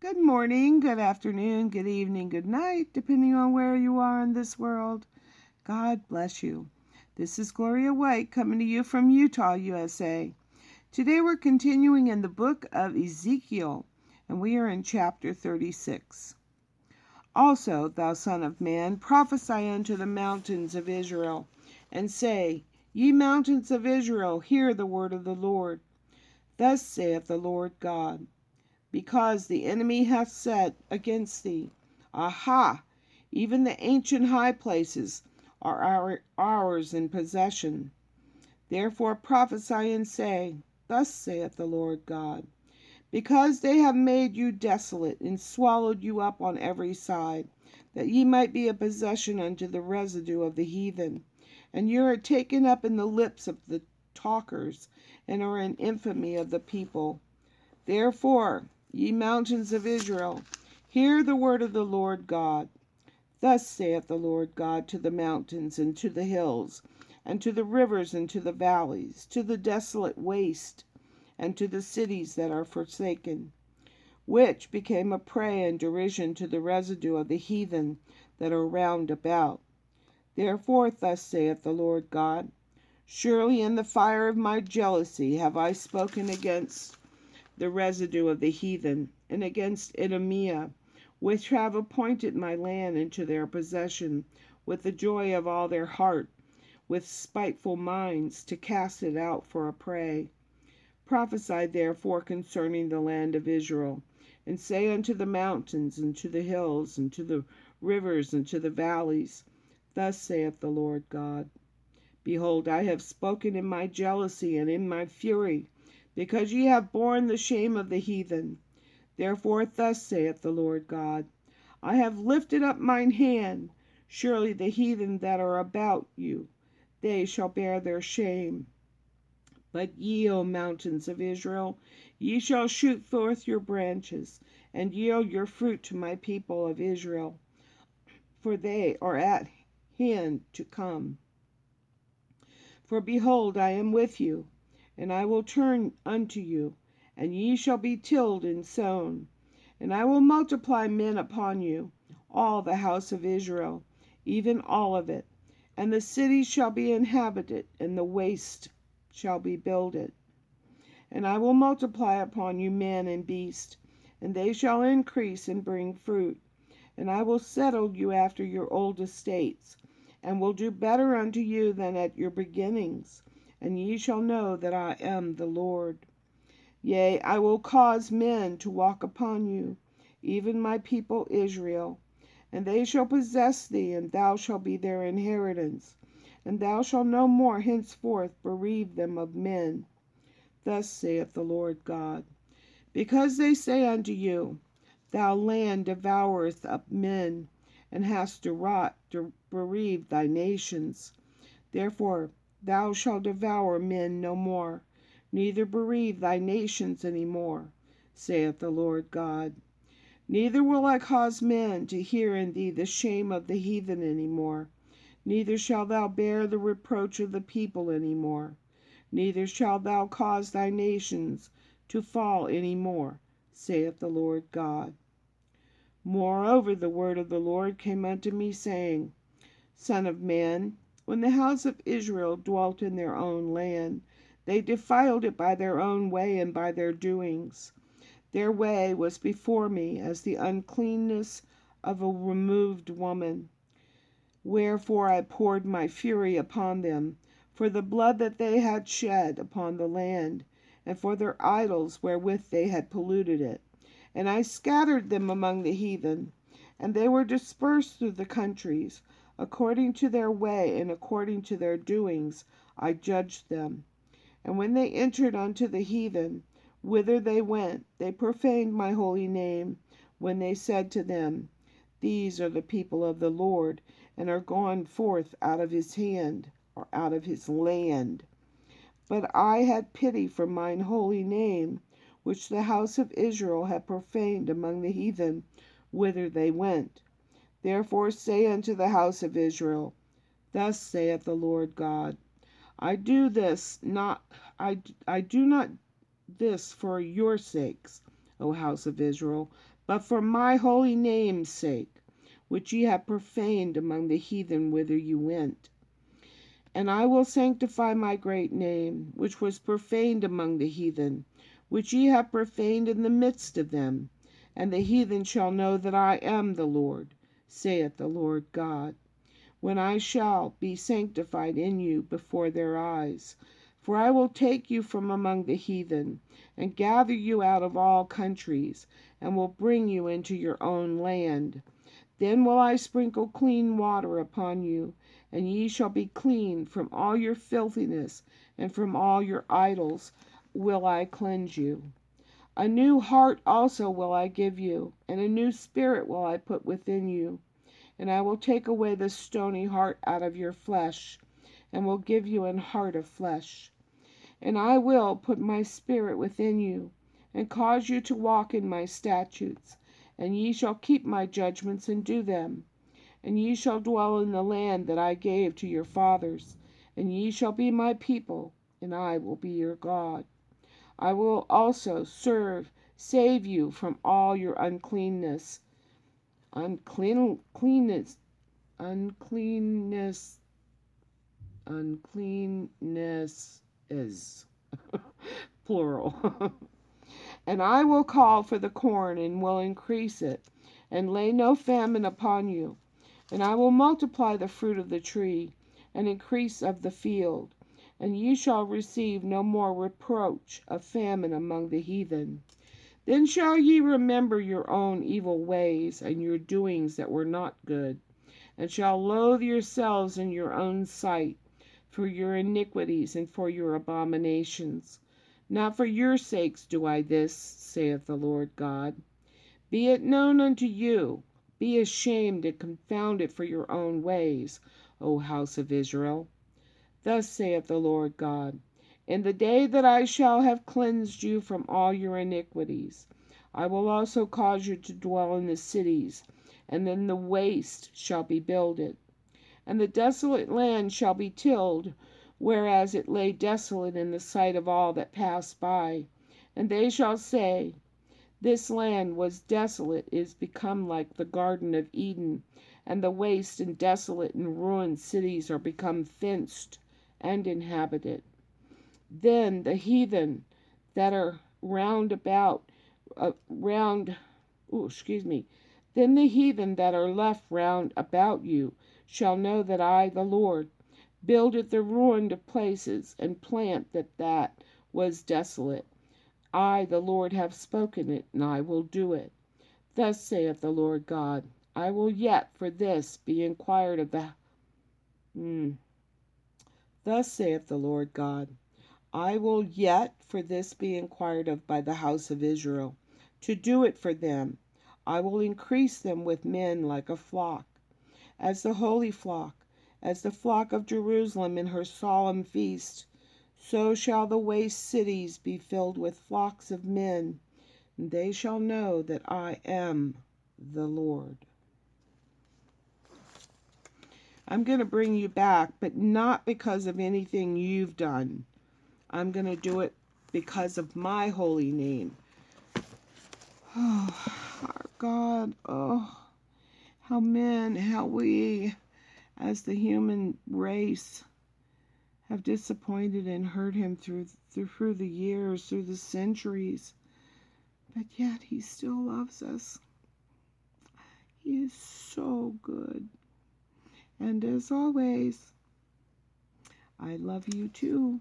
Good morning, good afternoon, good evening, good night, depending on where you are in this world. God bless you. This is Gloria White coming to you from Utah, USA. Today we're continuing in the book of Ezekiel, and we are in chapter 36. Also, thou son of man, prophesy unto the mountains of Israel, and say, Ye mountains of Israel, hear the word of the Lord. Thus saith the Lord God. Because the enemy hath said against thee, Aha! Even the ancient high places are ours in possession. Therefore prophesy and say, Thus saith the Lord God. Because they have made you desolate and swallowed you up on every side, that ye might be a possession unto the residue of the heathen, and ye are taken up in the lips of the talkers, and are in infamy of the people. Therefore, ye mountains of Israel, hear the word of the Lord God. Thus saith the Lord God to the mountains and to the hills, and to the rivers and to the valleys, to the desolate waste, and to the cities that are forsaken, which became a prey and derision to the residue of the heathen that are round about. Therefore, thus saith the Lord God, Surely in the fire of my jealousy have I spoken against the residue of the heathen, and against Idumea, which have appointed my land into their possession, with the joy of all their heart, with spiteful minds, to cast it out for a prey. Prophesy therefore concerning the land of Israel, and say unto the mountains, and to the hills, and to the rivers, and to the valleys, Thus saith the Lord God. Behold, I have spoken in my jealousy and in my fury, because ye have borne the shame of the heathen. Therefore thus saith the Lord God, I have lifted up mine hand. Surely the heathen that are about you, they shall bear their shame. But ye, O mountains of Israel, ye shall shoot forth your branches, and yield your fruit to my people of Israel, for they are at hand to come. For behold, I am with you, and I will turn unto you, and ye shall be tilled and sown. And I will multiply men upon you, all the house of Israel, even all of it. And the cities shall be inhabited, and the waste shall be builded. And I will multiply upon you man and beast, and they shall increase and bring fruit. And I will settle you after your old estates, and will do better unto you than at your beginnings, and ye shall know that I am the Lord. Yea, I will cause men to walk upon you, even my people Israel, and they shall possess thee, and thou shalt be their inheritance, and thou shalt no more henceforth bereave them of men. Thus saith the Lord God. Because they say unto you, Thou land devourest up men, and hast bereaved thy nations. Therefore thou shalt devour men no more, neither bereave thy nations any more, saith the Lord God. Neither will I cause men to hear in thee the shame of the heathen any more, neither shalt thou bear the reproach of the people any more, neither shalt thou cause thy nations to fall any more, saith the Lord God. Moreover, the word of the Lord came unto me, saying, Son of man, when the house of Israel dwelt in their own land, they defiled it by their own way and by their doings. Their way was before me as the uncleanness of a removed woman. Wherefore I poured my fury upon them, for the blood that they had shed upon the land, and for their idols wherewith they had polluted it. And I scattered them among the heathen, and they were dispersed through the countries. According to their way and according to their doings I judged them. And when they entered unto the heathen, whither they went, they profaned my holy name, when they said to them, These are the people of the Lord, and are gone forth out of his hand, or out of his land. But I had pity for mine holy name, which the house of Israel had profaned among the heathen, whither they went. Therefore say unto the house of Israel, Thus saith the Lord God, I do not this for your sakes, O house of Israel, but for my holy name's sake, which ye have profaned among the heathen whither you went. And I will sanctify my great name, which was profaned among the heathen, which ye have profaned in the midst of them. And the heathen shall know that I am the Lord, saith the Lord God, when I shall be sanctified in you before their eyes. For I will take you from among the heathen, and gather you out of all countries, and will bring you into your own land. Then will I sprinkle clean water upon you, and ye shall be clean from all your filthiness, and from all your idols will I cleanse you. A new heart also will I give you, and a new spirit will I put within you. And I will take away the stony heart out of your flesh, and will give you an heart of flesh. And I will put my spirit within you, and cause you to walk in my statutes, and ye shall keep my judgments and do them. And ye shall dwell in the land that I gave to your fathers, and ye shall be my people, and I will be your God. I will also save you from all your uncleanness, uncleannesses, plural. And I will call for the corn, and will increase it, and lay no famine upon you. And I will multiply the fruit of the tree, and increase of the field. And ye shall receive no more reproach of famine among the heathen. Then shall ye remember your own evil ways, and your doings that were not good, and shall loathe yourselves in your own sight, for your iniquities and for your abominations. Not for your sakes do I this, saith the Lord God. Be it known unto you, be ashamed and confounded for your own ways, O house of Israel. Thus saith the Lord God, in the day that I shall have cleansed you from all your iniquities, I will also cause you to dwell in the cities, and then the waste shall be builded. And the desolate land shall be tilled, whereas it lay desolate in the sight of all that passed by. And they shall say, this land was desolate, is become like the Garden of Eden, and the waste and desolate and ruined cities are become fenced and inhabited. Then the heathen that are then the heathen that are left round about you shall know that I, the Lord, builded the ruined places, and plant that was desolate. I, the Lord, have spoken it, and I will do it. Thus saith the Lord God, I will yet for this be inquired of the Thus saith the Lord God, I will yet for this be inquired of by the house of Israel, to do it for them. I will increase them with men like a flock, as the holy flock, as the flock of Jerusalem in her solemn feast. So shall the waste cities be filled with flocks of men, and they shall know that I am the Lord. I'm going to bring you back, but not because of anything you've done. I'm going to do it because of my holy name. Oh, our God, oh, how we, as the human race, have disappointed and hurt him through the years, through the centuries. But yet he still loves us. He is so good. And as always, I love you too.